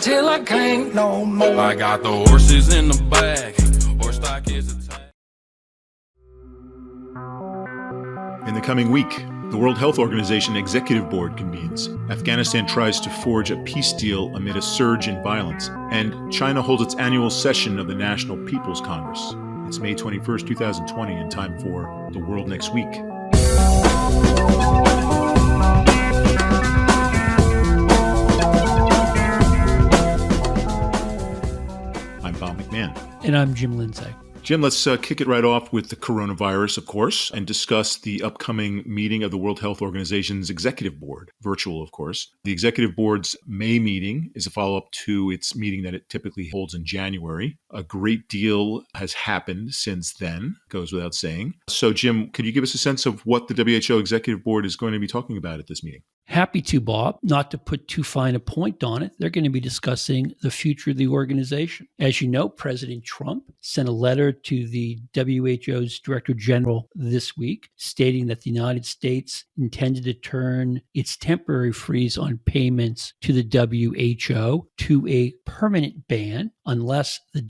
till I can't no more. I got the horses in the back. Horse stock is attacked. In the coming week, the World Health Organization Executive Board convenes. Afghanistan tries to forge a peace deal amid a surge in violence. And China holds its annual session of the National People's Congress. It's May 21st, 2020, in time for The World Next Week. I'm Bob McMahon. And I'm Jim Lindsay. Jim, let's kick it right off with the coronavirus, of course, and discuss the upcoming meeting of the World Health Organization's Executive Board, virtual, of course. The Executive Board's May meeting is a follow-up to its meeting that it typically holds in January. A great deal has happened since then, goes without saying. So, Jim, could you give us a sense of what the WHO Executive Board is going to be talking about at this meeting? Happy to, Bob. Not to put too fine a point on it, they're going to be discussing the future of the organization. As you know, President Trump sent a letter to the WHO's Director General this week stating that the United States intended to turn its temporary freeze on payments to the WHO to a permanent ban unless the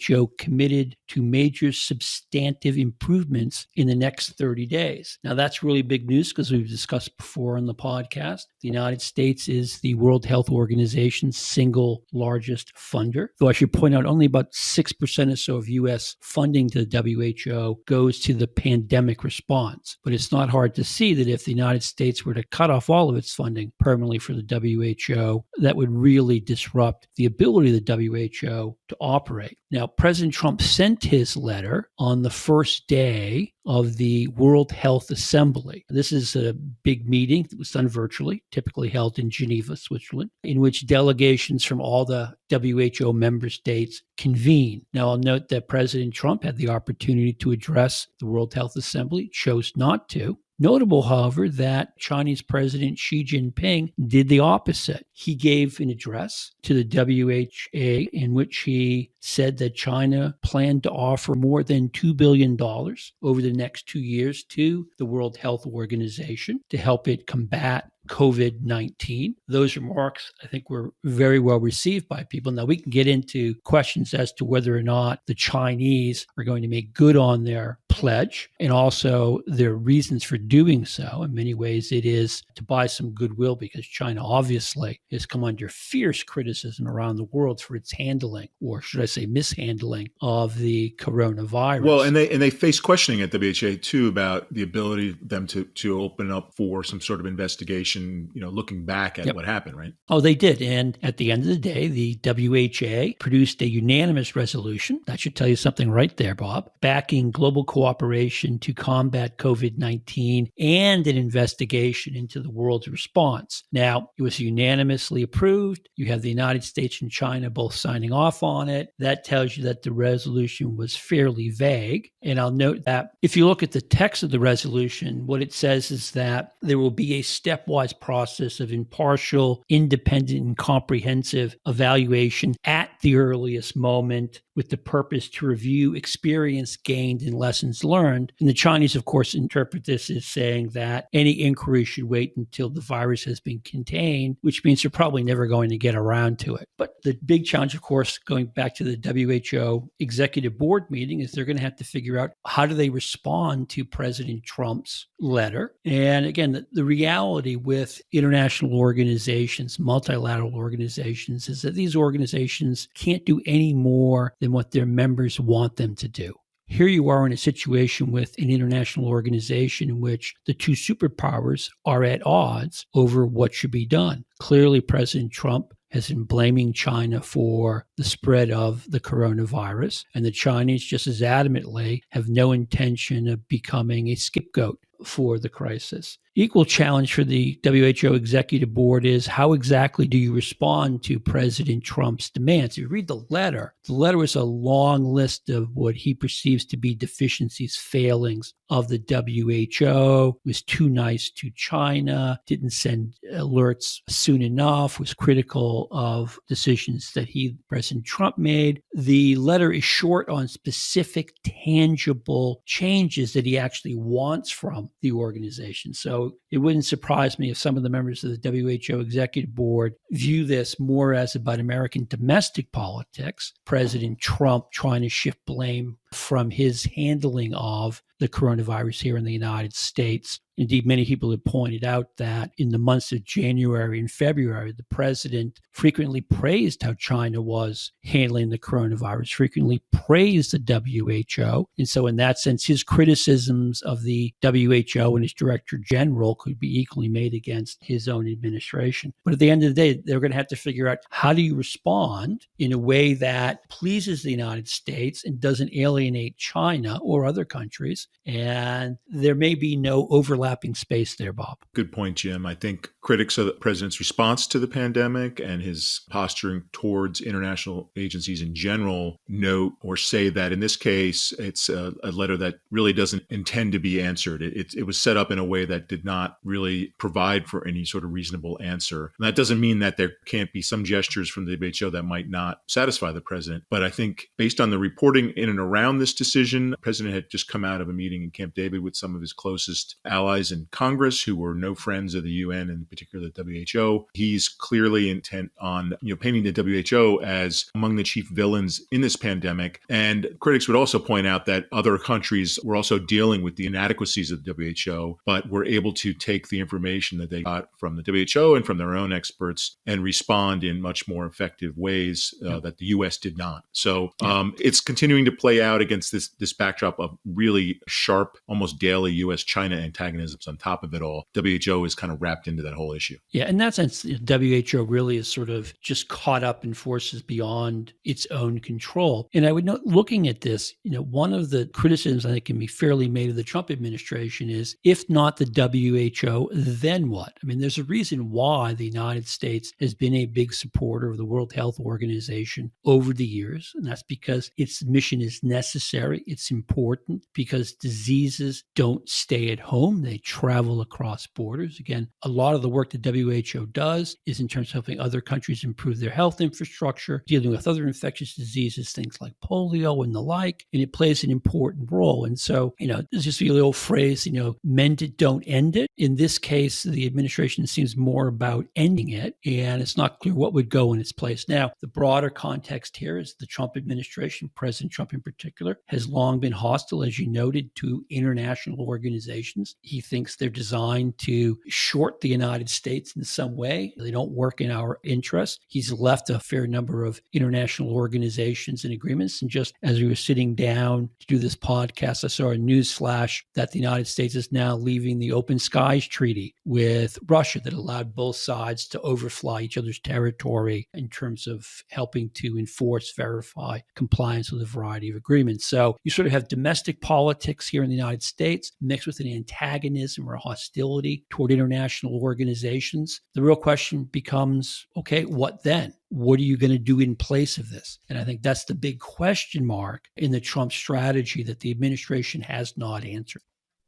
WHO committed to major substantive improvements in the next 30 days. Now, that's really big news because we've discussed before on the podcast. The United States is the World Health Organization's single largest funder. Though I should point out only about 6% or so of U.S. funding to the WHO goes to the pandemic response. But it's not hard to see that if the United States were to cut off all of its funding permanently for the WHO, that would really disrupt the ability of the WHO to operate. Now, President Trump sent his letter on the first day of the World Health Assembly. This is a big meeting that was done virtually, typically held in Geneva, Switzerland, in which delegations from all the WHO member states convene. Now, I'll note that President Trump had the opportunity to address the World Health Assembly, chose not to. Notable, however, that Chinese President Xi Jinping did the opposite. He gave an address to the WHO in which he said that China planned to offer more than $2 billion over the next 2 years to the World Health Organization to help it combat COVID-19. Those remarks, I think, were very well received by people. Now, we can get into questions as to whether or not the Chinese are going to make good on their pledge and also their reasons for doing so. In many ways, it is to buy some goodwill because China obviously has come under fierce criticism around the world for its handling, or should I say mishandling, of the coronavirus. Well, and they face questioning at WHO too about the ability of them to open up for some sort of investigation, looking back at what happened, right? Oh, they did. And at the end of the day, the WHO produced a unanimous resolution. That should tell you something right there, Bob, backing global cooperation to combat COVID-19 and an investigation into the world's response. Now, it was unanimously approved. You have the United States and China both signing off on it. That tells you that the resolution was fairly vague. And I'll note that if you look at the text of the resolution, what it says is that there will be a stepwise process of impartial, independent, and comprehensive evaluation at the earliest moment with the purpose to review experience gained and lessons learned. And the Chinese, of course, interpret this as saying that any inquiry should wait until the virus has been contained, which means they're probably never going to get around to it. But the big challenge, of course, going back to the WHO Executive Board meeting, is they're going to have to figure out how do they respond to President Trump's letter. And again, the reality with international organizations, multilateral organizations, is that these organizations can't do any more than what their members want them to do. Here you are in a situation with an international organization in which the two superpowers are at odds over what should be done. Clearly, President Trump has been blaming China for the spread of the coronavirus, and the Chinese just as adamantly have no intention of becoming a scapegoat for the crisis. Equal challenge for the WHO Executive Board is how exactly do you respond to President Trump's demands? If you read the letter is a long list of what he perceives to be deficiencies, failings of the WHO, was too nice to China, didn't send alerts soon enough, was critical of decisions that President Trump made. The letter is short on specific, tangible changes that he actually wants from the organization. So it wouldn't surprise me if some of the members of the WHO executive board view this more as about American domestic politics, President Trump trying to shift blame from his handling of the coronavirus here in the United States. Indeed, many people have pointed out that in the months of January and February, the president frequently praised how China was handling the coronavirus, frequently praised the WHO. And so in that sense, his criticisms of the WHO and his director general could be equally made against his own administration. But at the end of the day, they're going to have to figure out, how do you respond in a way that pleases the United States and doesn't alienate China or other countries? And there may be no overlapping space there, Bob. Good point, Jim. I think critics of the president's response to the pandemic and his posturing towards international agencies in general note or say that in this case, it's a letter that really doesn't intend to be answered. It was set up in a way that did not really provide for any sort of reasonable answer. And that doesn't mean that there can't be some gestures from the WHO that might not satisfy the president. But I think based on the reporting in and around this decision, the president had just come out of a meeting in Camp David with some of his closest allies in Congress who were no friends of the UN and in particular the WHO. He's clearly intent on painting the WHO as among the chief villains in this pandemic. And critics would also point out that other countries were also dealing with the inadequacies of the WHO, but were able to take the information that they got from the WHO and from their own experts and respond in much more effective ways that the U.S. did not. So it's continuing to play out against this backdrop of really sharp, almost daily U.S.-China antagonisms on top of it all. WHO is kind of wrapped into that whole issue. Yeah, in that sense, WHO really is sort of just caught up in forces beyond its own control. And I would note, looking at this, one of the criticisms I think can be fairly made of the Trump administration is, if not the WHO, then what? I mean, there's a reason why the United States has been a big supporter of the World Health Organization over the years. And that's because its mission is necessary. It's important because diseases don't stay at home. They travel across borders. Again, a lot of the work the WHO does is in terms of helping other countries improve their health infrastructure, dealing with other infectious diseases, things like polio and the like, and it plays an important role. And so, there's just the old phrase, mend it, don't end it. In this case, the administration seems more about ending it, and it's not clear what would go in its place. Now, the broader context here is the Trump administration, President Trump in particular, has long been hostile, as you noted, to international organizations. He thinks they're designed to short the United States in some way. They don't work in our interest. He's left a fair number of international organizations and agreements. And just as we were sitting down to do this podcast, I saw a news flash that the United States is now leaving the Open Skies Treaty with Russia that allowed both sides to overfly each other's territory in terms of helping to enforce, verify compliance with a variety of agreements. So you sort of have domestic politics here in the United States mixed with an antagonism or a hostility toward international organizations. The real question becomes, okay, what then? What are you going to do in place of this? And I think that's the big question mark in the Trump strategy that the administration has not answered.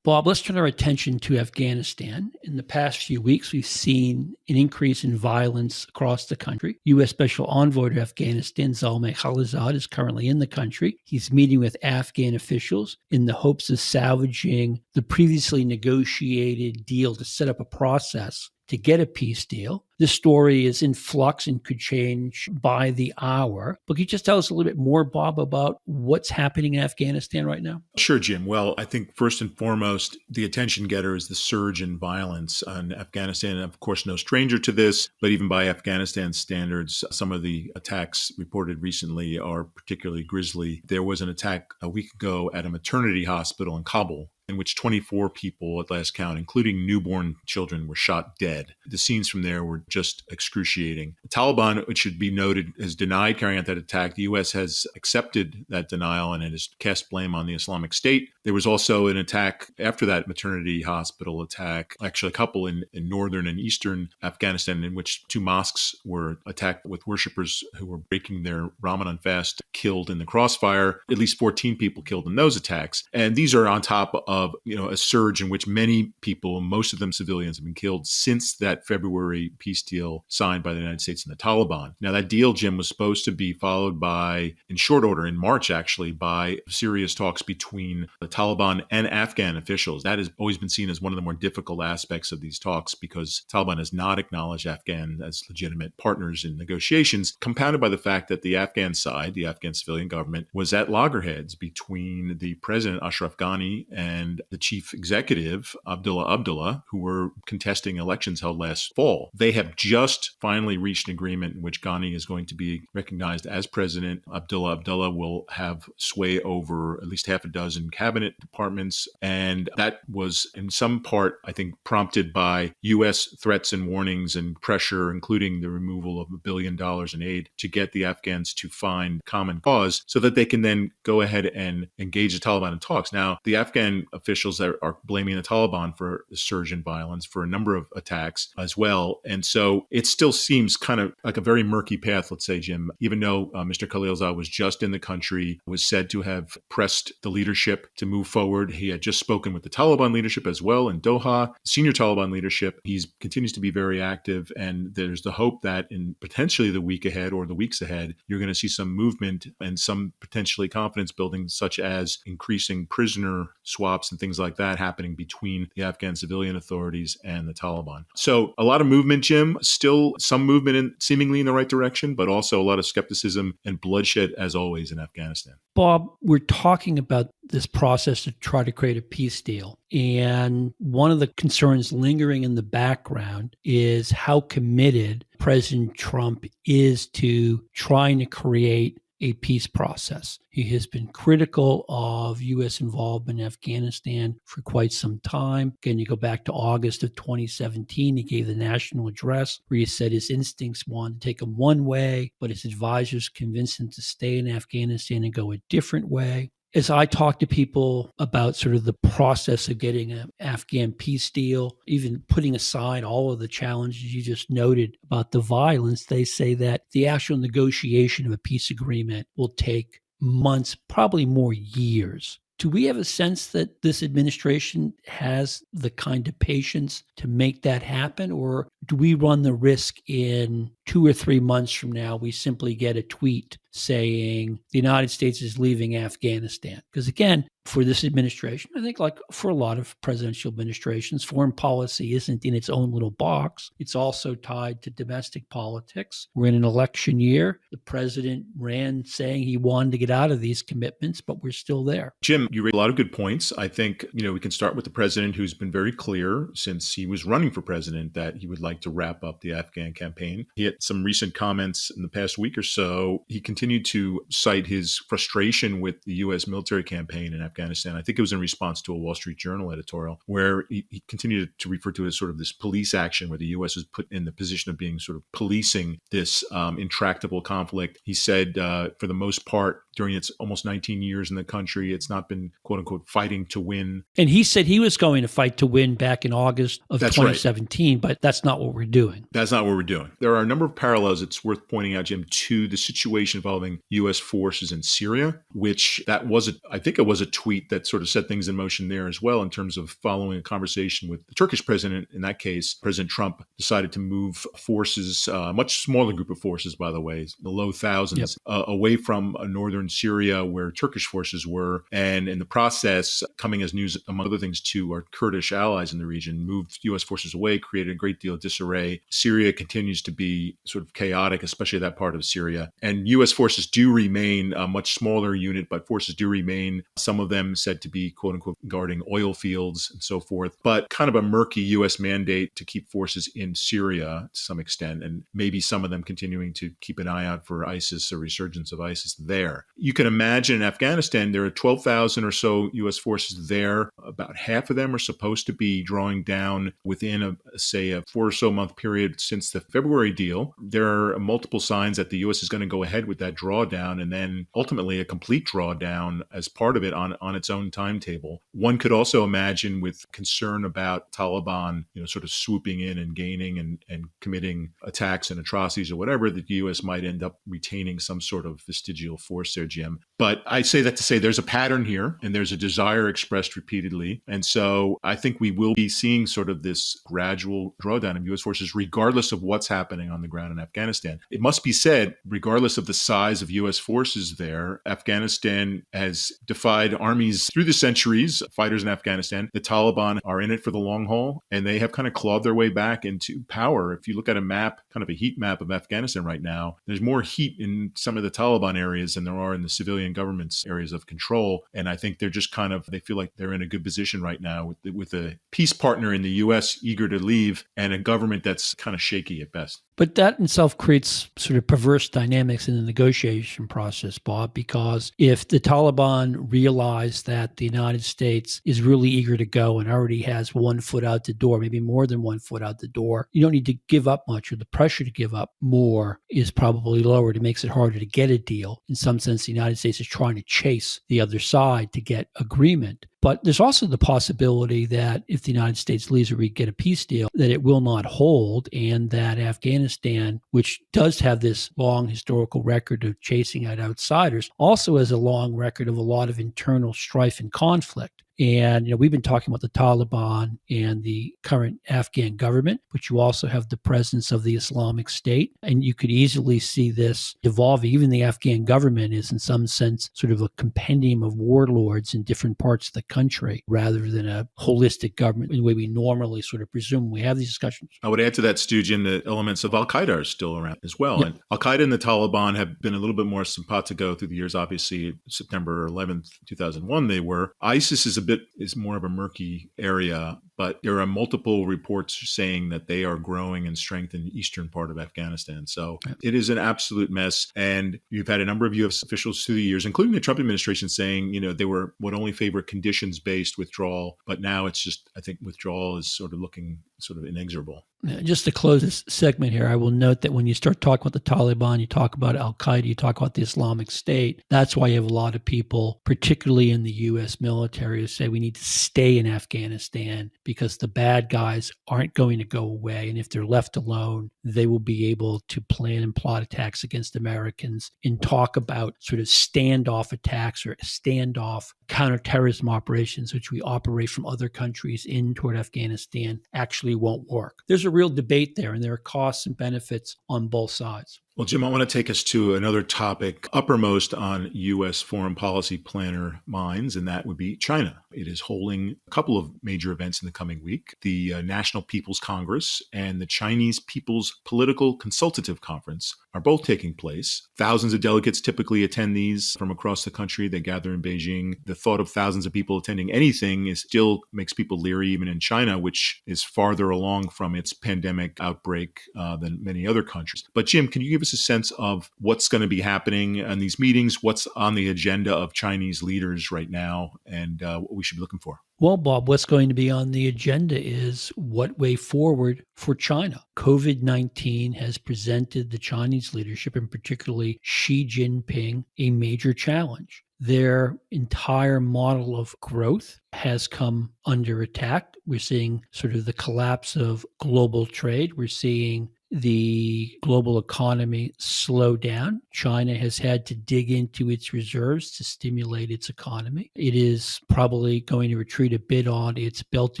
Bob, let's turn our attention to Afghanistan. In the past few weeks, we've seen an increase in violence across the country. U.S. Special Envoy to Afghanistan, Zalmay Khalilzad, is currently in the country. He's meeting with Afghan officials in the hopes of salvaging the previously negotiated deal to set up a process to get a peace deal. This story is in flux and could change by the hour. But can you just tell us a little bit more, Bob, about what's happening in Afghanistan right now? Sure, Jim. Well, I think first and foremost, the attention getter is the surge in violence in Afghanistan. And of course, no stranger to this, but even by Afghanistan standards, some of the attacks reported recently are particularly grisly. There was an attack a week ago at a maternity hospital in Kabul, in which 24 people at last count, including newborn children, were shot dead. The scenes from there were just excruciating. The Taliban, which should be noted, has denied carrying out that attack. The U.S. has accepted that denial and it has cast blame on the Islamic State. There was also an attack after that maternity hospital attack, actually a couple in northern and eastern Afghanistan, in which two mosques were attacked with worshipers who were breaking their Ramadan fast, killed in the crossfire. At least 14 people killed in those attacks. And these are on top of of, a surge in which many people, most of them civilians, have been killed since that February peace deal signed by the United States and the Taliban. Now, that deal, Jim, was supposed to be followed by, in short order, in March actually, by serious talks between the Taliban and Afghan officials. That has always been seen as one of the more difficult aspects of these talks because Taliban has not acknowledged Afghan as legitimate partners in negotiations, compounded by the fact that the Afghan side, the Afghan civilian government, was at loggerheads between the president, Ashraf Ghani, and the chief executive, Abdullah, who were contesting elections held last fall. They have just finally reached an agreement in which Ghani is going to be recognized as president. Abdullah will have sway over at least half a dozen cabinet departments. And that was in some part, I think, prompted by U.S. threats and warnings and pressure, including the removal of $1 billion in aid to get the Afghans to find common cause so that they can then go ahead and engage the Taliban in talks. Now, the Afghan officials are blaming the Taliban for the surge in violence, for a number of attacks as well. And so it still seems kind of like a very murky path, let's say, Jim, even though Mr. Khalilzad was just in the country, was said to have pressed the leadership to move forward. He had just spoken with the Taliban leadership as well in Doha, senior Taliban leadership. He continues to be very active. And there's the hope that in potentially the week ahead or the weeks ahead, you're going to see some movement and some potentially confidence building, such as increasing prisoner swaps and things like that happening between the Afghan civilian authorities and the Taliban. So a lot of movement, Jim, still some movement seemingly in the right direction, but also a lot of skepticism and bloodshed as always in Afghanistan. Bob, we're talking about this process to try to create a peace deal. And one of the concerns lingering in the background is how committed President Trump is to trying to create a peace process. He has been critical of U.S. involvement in Afghanistan for quite some time. Again, you go back to August of 2017, he gave the national address where he said his instincts wanted to take him one way, but his advisors convinced him to stay in Afghanistan and go a different way. As I talk to people about sort of the process of getting an Afghan peace deal, even putting aside all of the challenges you just noted about the violence, they say that the actual negotiation of a peace agreement will take months, probably more years. Do we have a sense that this administration has the kind of patience to make that happen? Or do we run the risk in 2 or 3 months from now, we simply get a tweet saying the United States is leaving Afghanistan? Because again, for this administration, I think like for a lot of presidential administrations, foreign policy isn't in its own little box. It's also tied to domestic politics. We're in an election year. The president ran saying he wanted to get out of these commitments, but we're still there. Jim, you raised a lot of good points. I think, we can start with the president, who's been very clear since he was running for president that he would like to wrap up the Afghan campaign. He had some recent comments in the past week or so. He continued to cite his frustration with the U.S. military campaign in Afghanistan. I think it was in response to a Wall Street Journal editorial where he continued to refer to it as sort of this police action where the U.S. was put in the position of being sort of policing this intractable conflict. He said, for the most part, during its almost 19 years in the country, it's not been, quote unquote, fighting to win. And he said he was going to fight to win back in August of That's 2017, right. But that's not what we're doing. That's not what we're doing. There are a number of parallels it's worth pointing out, Jim, to the situation involving U.S. forces in Syria, which I think it was a tweet that sort of set things in motion there as well in terms of following a conversation with the Turkish president. In that case, President Trump decided to move forces, a much smaller group of forces, by the way, the low thousands, away from northern Syria where Turkish forces were. And in the process, coming as news, among other things, to our Kurdish allies in the region, moved U.S. forces away, created a great deal of disarray. Syria continues to be sort of chaotic, especially that part of Syria. And U.S. forces do remain a much smaller unit, but forces do remain, some of them said to be, quote unquote, guarding oil fields and so forth, but kind of a murky U.S. mandate to keep forces in Syria to some extent, and maybe some of them continuing to keep an eye out for ISIS or resurgence of ISIS there. You can imagine in Afghanistan, there are 12,000 or so U.S. forces there. About half of them are supposed to be drawing down within a 4 or so month period since the February deal. There are multiple signs that the U.S. is going to go ahead with that drawdown and then ultimately a complete drawdown as part of it on its own timetable. One could also imagine, with concern about Taliban, sort of swooping in and gaining and committing attacks and atrocities or whatever, that the U.S. might end up retaining some sort of vestigial force there. Jim. But I say that to say there's a pattern here and there's a desire expressed repeatedly. And so I think we will be seeing sort of this gradual drawdown of U.S. forces, regardless of what's happening on the ground in Afghanistan. It must be said, regardless of the size of U.S. forces there, Afghanistan has defied armies through the centuries, fighters in Afghanistan. The Taliban are in it for the long haul, and they have kind of clawed their way back into power. If you look at a map, kind of a heat map of Afghanistan right now, there's more heat in some of the Taliban areas than there are in the civilian government's areas of control. And I think they're just they feel like they're in a good position right now with a peace partner in the U.S. eager to leave and a government that's kind of shaky at best. But that in itself creates sort of perverse dynamics in the negotiation process, Bob, because if the Taliban realize that the United States is really eager to go and already has one foot out the door, maybe more than one foot out the door, you don't need to give up much, or the pressure to give up more is probably lowered. It makes it harder to get a deal. In some sense, the United States is trying to chase the other side to get agreement. But there's also the possibility that if the United States leaves or we get a peace deal, that it will not hold, and that Afghanistan, which does have this long historical record of chasing out outsiders, also has a long record of a lot of internal strife and conflict. And, we've been talking about the Taliban and the current Afghan government, but you also have the presence of the Islamic State. And you could easily see this evolve. Even the Afghan government is in some sense sort of a compendium of warlords in different parts of the country rather than a holistic government in the way we normally sort of presume we have these discussions. I would add to that, Stu, Jim, the elements of al-Qaeda are still around as well. Yep. And al-Qaeda and the Taliban have been a little bit more simpatico through the years. Obviously, September 11th, 2001, they were. ISIS is more of a murky area, but there are multiple reports saying that they are growing in strength in the eastern part of Afghanistan. So it is an absolute mess. And you've had a number of U.S. officials through the years, including the Trump administration, saying, they would only favor conditions-based withdrawal. But now it's just, I think withdrawal is sort of looking sort of inexorable. Just to close this segment here, I will note that when you start talking about the Taliban, you talk about al-Qaeda, you talk about the Islamic State. That's why you have a lot of people, particularly in the U.S. military, who say we need to stay in Afghanistan because the bad guys aren't going to go away. And if they're left alone, they will be able to plan and plot attacks against Americans and talk about sort of standoff attacks or standoff counterterrorism operations, which we operate from other countries in toward Afghanistan, actually won't work. There's a real debate there, and there are costs and benefits on both sides. Well, Jim, I want to take us to another topic uppermost on U.S. foreign policy planner minds, and that would be China. It is holding a couple of major events in the coming week, the National People's Congress and the Chinese People's Political Consultative Conference are both taking place. Thousands of delegates typically attend these from across the country. They gather in Beijing. The thought of thousands of people attending anything still makes people leery, even in China, which is farther along from its pandemic outbreak than many other countries. But Jim, can you give us a sense of what's going to be happening in these meetings, what's on the agenda of Chinese leaders right now, and what we should be looking for? Well, Bob, what's going to be on the agenda is what way forward for China. COVID-19 has presented the Chinese leadership, and particularly Xi Jinping, a major challenge. Their entire model of growth has come under attack. We're seeing sort of the collapse of global trade. We're seeing the global economy slow down. China has had to dig into its reserves to stimulate its economy. It is probably going to retreat a bit on its Belt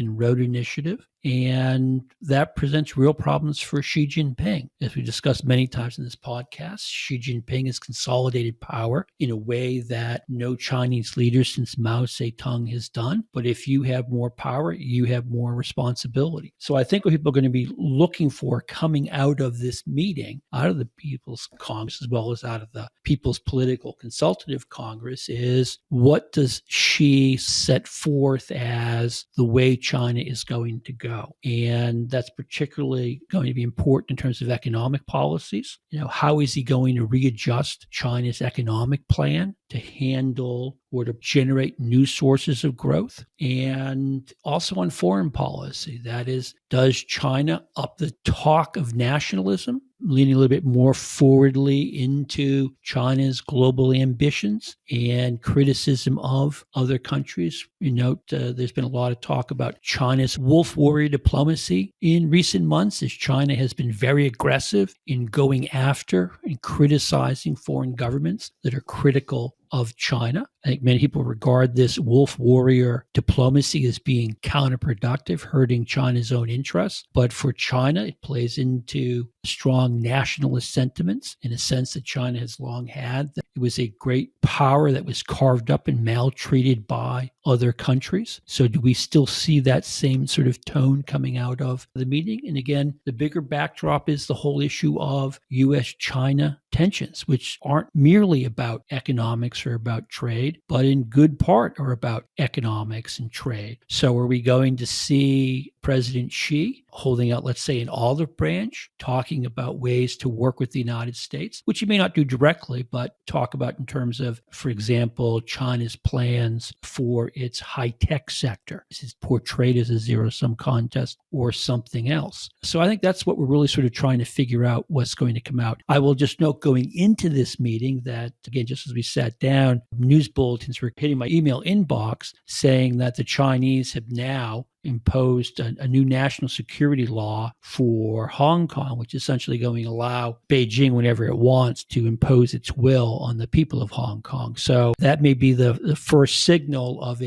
and Road Initiative. And that presents real problems for Xi Jinping. As we discussed many times in this podcast, Xi Jinping has consolidated power in a way that no Chinese leader since Mao Zedong has done. But if you have more power, you have more responsibility. So I think what people are going to be looking for coming out of this meeting, out of the People's Congress, as well as out of the People's Political Consultative Congress, is what does Xi set forth as the way China is going to go? And that's particularly going to be important in terms of economic policies. How is he going to readjust China's economic plan to handle or to generate new sources of growth? And also on foreign policy, that is, does China up the talk of nationalism, leaning a little bit more forwardly into China's global ambitions and criticism of other countries? There's been a lot of talk about China's wolf warrior diplomacy in recent months, as China has been very aggressive in going after and criticizing foreign governments that are critical of China. I think many people regard this wolf warrior diplomacy as being counterproductive, hurting China's own interests. But for China, it plays into strong nationalist sentiments in a sense that China has long had. That it was a great power that was carved up and maltreated by other countries. So do we still see that same sort of tone coming out of the meeting? And again, the bigger backdrop is the whole issue of U.S.-China tensions, which aren't merely about economics or about trade, but in good part are about economics and trade. So are we going to see President Xi holding out, let's say, an olive branch, talking about ways to work with the United States, which he may not do directly, but talk about in terms of, for example, China's plans for its high-tech sector? This is portrayed as a zero-sum contest or something else. So I think that's what we're really sort of trying to figure out what's going to come out. I will just note going into this meeting that, again, just as we sat down, news bulletins were hitting my email inbox saying that the Chinese have now imposed a new national security law for Hong Kong, which is essentially going to allow Beijing, whenever it wants, to impose its will on the people of Hong Kong. So that may be the first signal of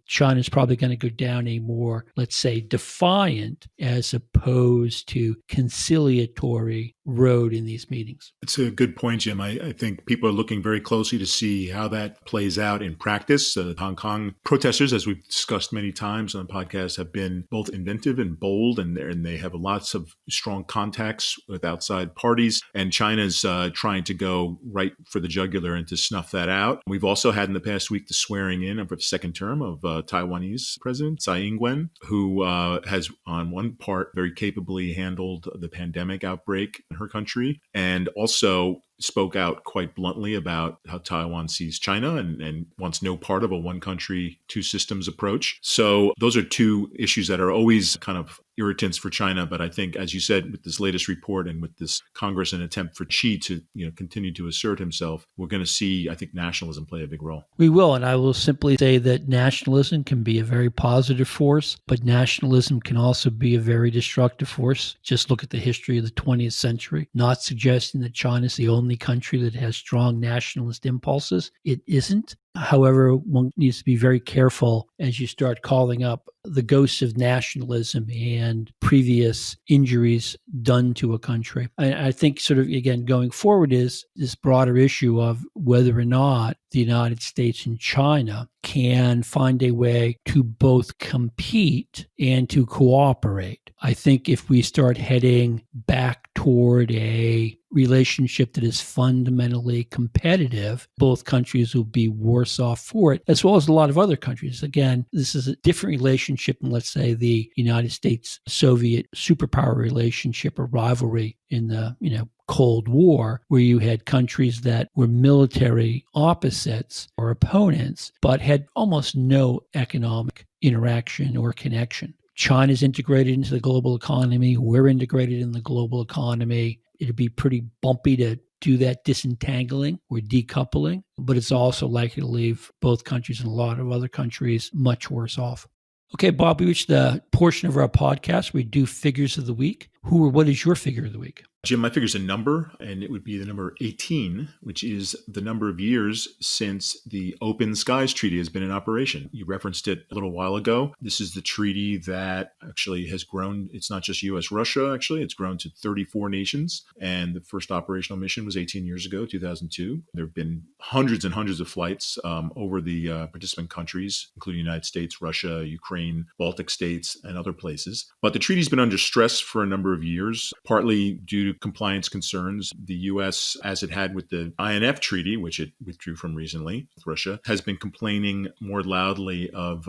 China's probably going to go down a more, let's say, defiant as opposed to conciliatory road in these meetings. It's a good point, Jim. I think people are looking very closely to see how that plays out in practice. Hong Kong protesters, as we've discussed many times on the podcast, have been both inventive and bold, and they have lots of strong contacts with outside parties. And China's trying to go right for the jugular and to snuff that out. We've also had in the past week the swearing in of the second term of Taiwanese President Tsai Ing-wen, who has on one part very capably handled the pandemic outbreak in her country, and also spoke out quite bluntly about how Taiwan sees China and wants no part of a one country, two systems approach. So those are two issues that are always kind of irritants for China. But I think, as you said, with this latest report and with this Congress and attempt for Xi to continue to assert himself, we're going to see, I think, nationalism play a big role. We will. And I will simply say that nationalism can be a very positive force, but nationalism can also be a very destructive force. Just look at the history of the 20th century. Not suggesting that China is the only country that has strong nationalist impulses. It isn't. However, one needs to be very careful as you start calling up the ghosts of nationalism and previous injuries done to a country. I think sort of, again, going forward is this broader issue of whether or not the United States and China can find a way to both compete and to cooperate. I think if we start heading back toward a relationship that is fundamentally competitive, both countries will be worse off for it, as well as a lot of other countries. Again, this is a different relationship than, let's say, the United States-Soviet superpower relationship or rivalry in the, Cold War, where you had countries that were military opposites or opponents, but had almost no economic interaction or connection. China's integrated into the global economy. We're integrated in the global economy. It'd be pretty bumpy to do that disentangling or decoupling, but it's also likely to leave both countries and a lot of other countries much worse off. Okay, Bob, we reached the portion of our podcast where we do figures of the week. What is your figure of the week? Jim, my figure is a number, and it would be the number 18, which is the number of years since the Open Skies Treaty has been in operation. You referenced it a little while ago. This is the treaty that actually has grown. It's not just U.S., Russia, actually. It's grown to 34 nations, and the first operational mission was 18 years ago, 2002. There have been hundreds and hundreds of flights over the participant countries, including the United States, Russia, Ukraine, Baltic states, and other places. But the treaty's been under stress for a number of years, partly due to compliance concerns. The U.S., as it had with the INF treaty, which it withdrew from recently with Russia, has been complaining more loudly of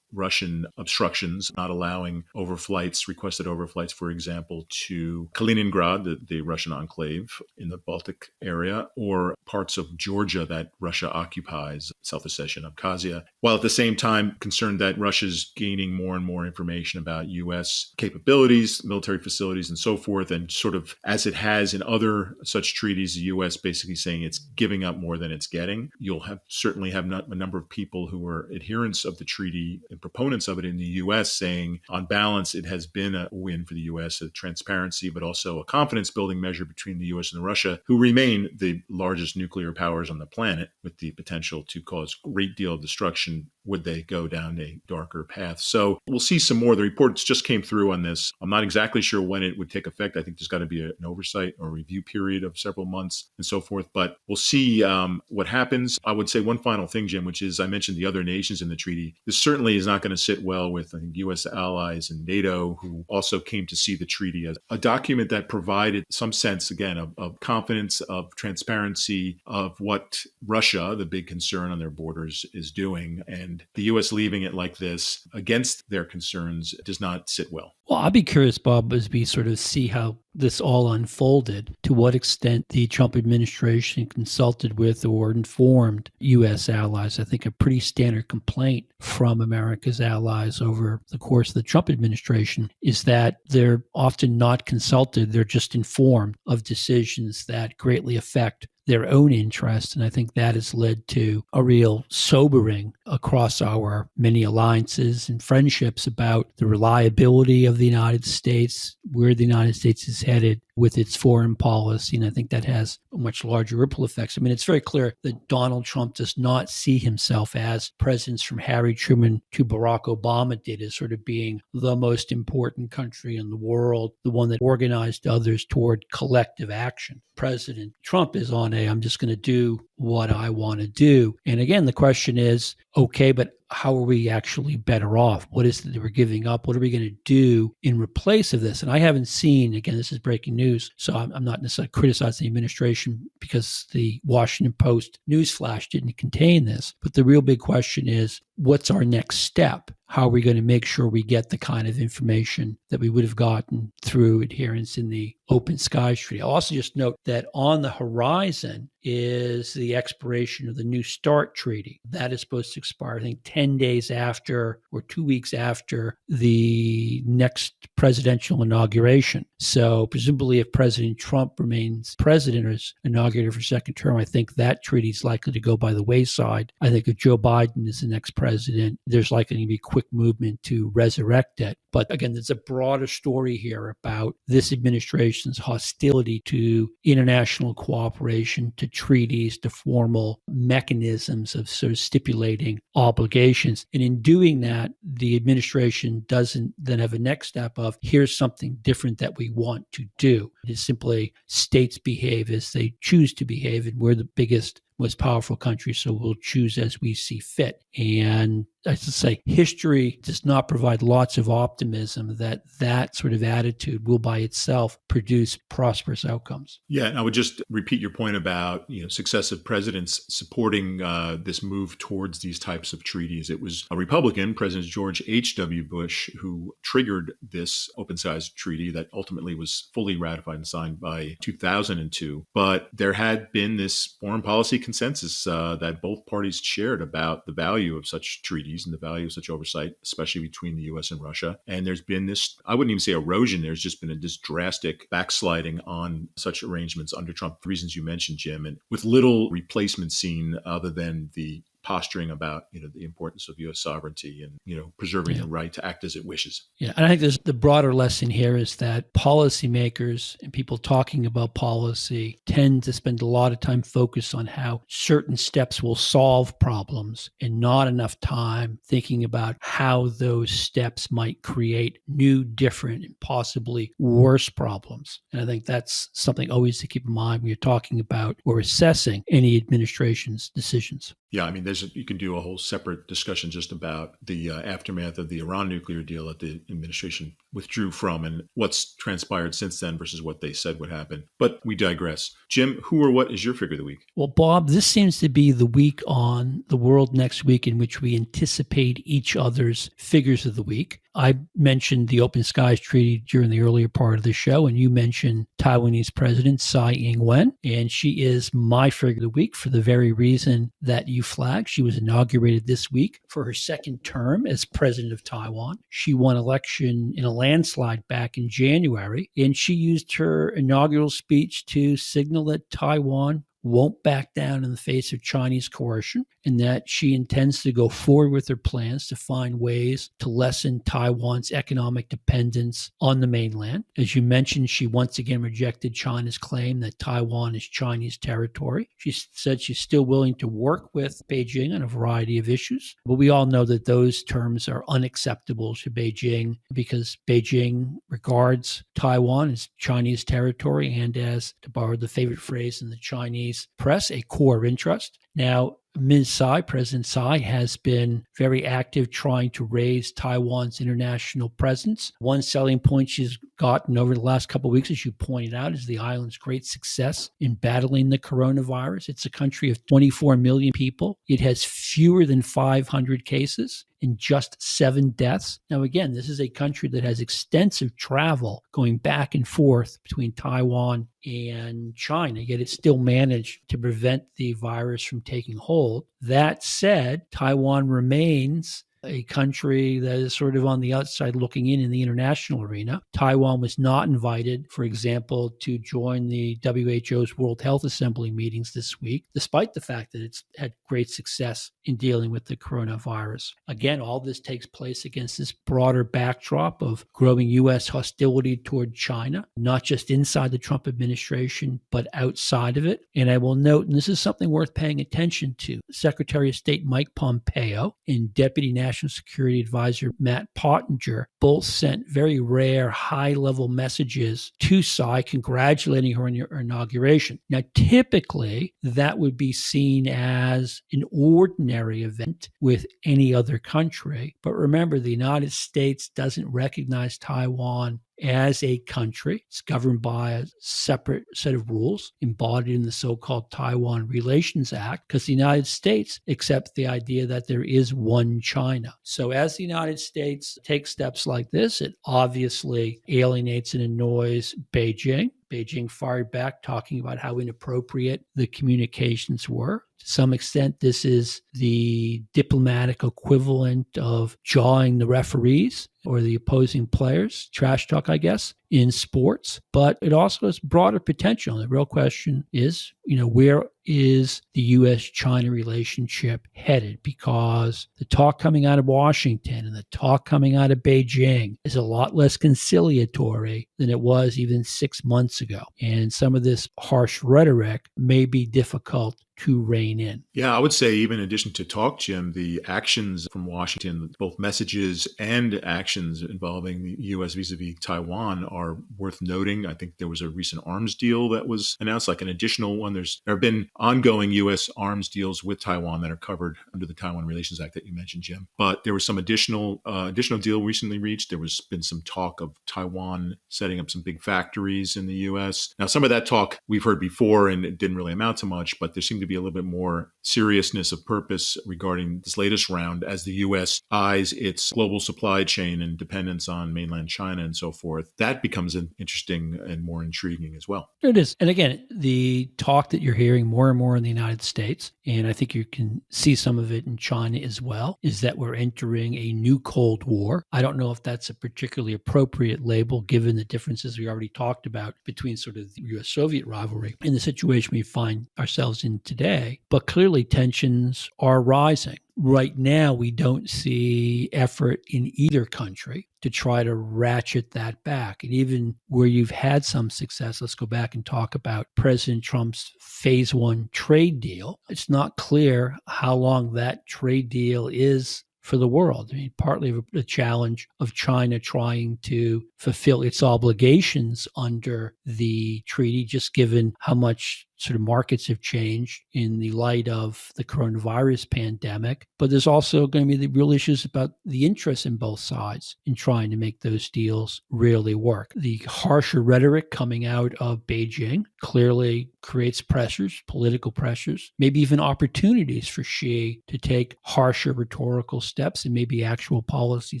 Russian obstructions, not allowing overflights, requested overflights, for example, to Kaliningrad, the Russian enclave in the Baltic area, or parts of Georgia that Russia occupies, South Ossetia and Abkhazia, while at the same time concerned that Russia's gaining more and more information about U.S. capabilities, military facilities, and so forth, and sort of, as it has in other such treaties, the U.S. basically saying it's giving up more than it's getting. You'll certainly have a number of people who are adherents of the treaty, proponents of it in the U.S. saying, on balance, it has been a win for the U.S., a transparency, but also a confidence-building measure between the U.S. and Russia, who remain the largest nuclear powers on the planet, with the potential to cause a great deal of destruction would they go down a darker path. So we'll see some more. The reports just came through on this. I'm not exactly sure when it would take effect. I think there's got to be an oversight or review period of several months and so forth. But we'll see what happens. I would say one final thing, Jim, which is I mentioned the other nations in the treaty. This certainly is not going to sit well with, I think, U.S. allies and NATO, who also came to see the treaty as a document that provided some sense, again, of confidence, of transparency, of what Russia, the big concern on their borders, is doing. And the U.S. leaving it like this against their concerns does not sit well. Well, I'd be curious, Bob, as we sort of see how this all unfolded, to what extent the Trump administration consulted with or informed U.S. allies. I think a pretty standard complaint from America's allies over the course of the Trump administration is that they're often not consulted. They're just informed of decisions that greatly affect their own interest. And I think that has led to a real sobering across our many alliances and friendships about the reliability of the United States, where the United States is headed with its foreign policy. And I think that has much larger ripple effects. I mean, it's very clear that Donald Trump does not see himself, as presidents from Harry Truman to Barack Obama did, as sort of being the most important country in the world, the one that organized others toward collective action. President Trump is on I'm just going to do what I want to do. And again, the question is, okay, but how are we actually better off? What is it that we're giving up? What are we going to do in replace of this? And I haven't seen, again, this is breaking news, so I'm not necessarily criticizing the administration because the Washington Post news flash didn't contain this. But the real big question is, what's our next step? How are we going to make sure we get the kind of information that we would have gotten through adherence in the Open Skies Treaty? I'll also just note that on the horizon is the expiration of the New START Treaty. That is supposed to expire, I think, 10 days after or 2 weeks after the next presidential inauguration. So presumably if President Trump remains president or is inaugurated for second term, I think that treaty is likely to go by the wayside. I think if Joe Biden is the next president, there's likely to be quick movement to resurrect it. But again, there's a broader story here about this administration's hostility to international cooperation, to treaties, to formal mechanisms of sort of stipulating obligations. And in doing that, the administration doesn't then have a next step of, here's something different that we want to do. It is simply states behave as they choose to behave, and we're the biggest, most powerful country, so we'll choose as we see fit. And I should say, history does not provide lots of optimism that that sort of attitude will by itself produce prosperous outcomes. Yeah, and I would just repeat your point about successive presidents supporting this move towards these types of treaties. It was a Republican, President George H.W. Bush, who triggered this Open Skies Treaty that ultimately was fully ratified and signed by 2002. But there had been this foreign policy consensus that both parties shared about the value of such treaties and the value of such oversight, especially between the U.S. and Russia. And there's been this, I wouldn't even say erosion, there's just been this drastic backsliding on such arrangements under Trump, for reasons you mentioned, Jim, and with little replacement seen other than the posturing about the importance of U.S. sovereignty and preserving the right to act as it wishes. Yeah, and I think there's the broader lesson here is that policymakers and people talking about policy tend to spend a lot of time focused on how certain steps will solve problems and not enough time thinking about how those steps might create new, different, and possibly worse problems. And I think that's something always to keep in mind when you're talking about or assessing any administration's decisions. Yeah, I mean, you can do a whole separate discussion just about the aftermath of the Iran nuclear deal that the administration withdrew from and what's transpired since then versus what they said would happen. But we digress. Jim, who or what is your figure of the week? Well, Bob, this seems to be the week on The World Next Week in which we anticipate each other's figures of the week. I mentioned the Open Skies Treaty during the earlier part of the show, and you mentioned Taiwanese President Tsai Ing-wen, and she is my figure of the week for the very reason that you flagged. She was inaugurated this week for her second term as president of Taiwan. She won election in a landslide back in January, and she used her inaugural speech to signal that Taiwan won't back down in the face of Chinese coercion, and that she intends to go forward with her plans to find ways to lessen Taiwan's economic dependence on the mainland. As you mentioned, she once again rejected China's claim that Taiwan is Chinese territory. She said she's still willing to work with Beijing on a variety of issues, but we all know that those terms are unacceptable to Beijing because Beijing regards Taiwan as Chinese territory and as, to borrow the favorite phrase in the Chinese press, a core interest. Now, Ms. Tsai, President Tsai, has been very active trying to raise Taiwan's international presence. One selling point she's gotten over the last couple of weeks, as you pointed out, is the island's great success in battling the coronavirus. It's a country of 24 million people. It has fewer than 500 cases and just 7 deaths. Now, again, this is a country that has extensive travel going back and forth between Taiwan and China, yet it still managed to prevent the virus from taking hold. That said, Taiwan remains a country that is sort of on the outside looking in the international arena. Taiwan was not invited, for example, to join the WHO's World Health Assembly meetings this week, despite the fact that it's had great success in dealing with the coronavirus. Again, all this takes place against this broader backdrop of growing U.S. hostility toward China, not just inside the Trump administration, but outside of it. And I will note, and this is something worth paying attention to, Secretary of State Mike Pompeo and Deputy National Security Advisor Matt Pottinger both sent very rare high-level messages to Tsai congratulating her on her inauguration. Now, typically, that would be seen as an ordinary event with any other country. But remember, the United States doesn't recognize Taiwan as a country. It's governed by a separate set of rules embodied in the so-called Taiwan Relations Act, because the United States accepts the idea that there is one China. So as the United States takes steps like this, it obviously alienates and annoys Beijing. Beijing fired back, talking about how inappropriate the communications were. To some extent, this is the diplomatic equivalent of jawing the referees or the opposing players, trash talk, I guess, in sports. But it also has broader potential. The real question is, where is the U.S.-China relationship headed? Because the talk coming out of Washington and the talk coming out of Beijing is a lot less conciliatory than it was even 6 months ago. And some of this harsh rhetoric may be difficult to rein in. Yeah, I would say even in addition to talk, Jim, the actions from Washington, both messages and actions involving the U.S. vis-a-vis Taiwan are worth noting. I think there was a recent arms deal that was announced, like an additional one. There have been ongoing U.S. arms deals with Taiwan that are covered under the Taiwan Relations Act that you mentioned, Jim. But there was some additional deal recently reached. There was been some talk of Taiwan setting up some big factories in the U.S. Now, some of that talk we've heard before, and it didn't really amount to much, but there seemed to be a little bit more seriousness of purpose regarding this latest round as the U.S. eyes its global supply chain and dependence on mainland China and so forth. That becomes interesting and more intriguing as well. It is. And again, the talk that you're hearing more and more in the United States, and I think you can see some of it in China as well, is that we're entering a new Cold War. I don't know if that's a particularly appropriate label given the differences we already talked about between sort of the U.S.-Soviet rivalry and the situation we find ourselves in today. But clearly tensions are rising. Right now, we don't see effort in either country to try to ratchet that back. And even where you've had some success, let's go back and talk about President Trump's phase 1 trade deal. It's not clear how long that trade deal is for the world. I mean, partly the challenge of China trying to fulfill its obligations under the treaty, just given how much sort of markets have changed in the light of the coronavirus pandemic. But there's also going to be the real issues about the interest in both sides in trying to make those deals really work. The harsher rhetoric coming out of Beijing clearly creates pressures, political pressures, maybe even opportunities for Xi to take harsher rhetorical steps and maybe actual policy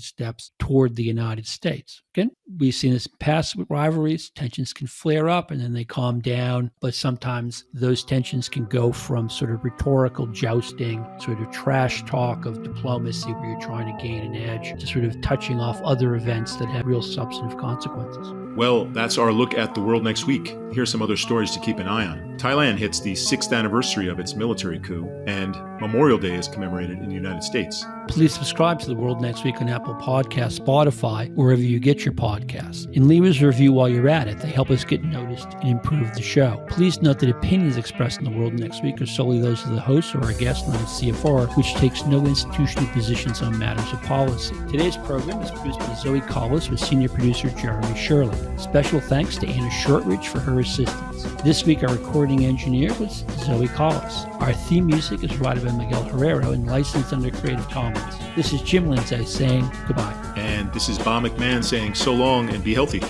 steps toward the United States. Again, we've seen this past with rivalries. Tensions can flare up and then they calm down, but sometimes those tensions can go from sort of rhetorical jousting, sort of trash talk of diplomacy where you're trying to gain an edge, to sort of touching off other events that have real substantive consequences. Well, that's our look at the world next week. Here's some other stories to keep an eye on. Thailand hits the 6th anniversary of its military coup, and Memorial Day is commemorated in the United States. Please subscribe to The World Next Week on Apple Podcasts, Spotify, wherever you get your podcasts. And leave us a review while you're at it. They help us get noticed and improve the show. Please note that opinions expressed in The World Next Week are solely those of the host or our guest, not CFR, which takes no institutional positions on matters of policy. Today's program is produced by Zoe Collis with senior producer Jeremy Shirley. Special thanks to Anna Shortridge for her assistance. This week, our recording engineer was Zoe Collis. Our theme music is provided by Miguel Herrero and licensed under Creative Commons. This is Jim Lindsay saying goodbye. And this is Bob McMahon saying so long and be healthy.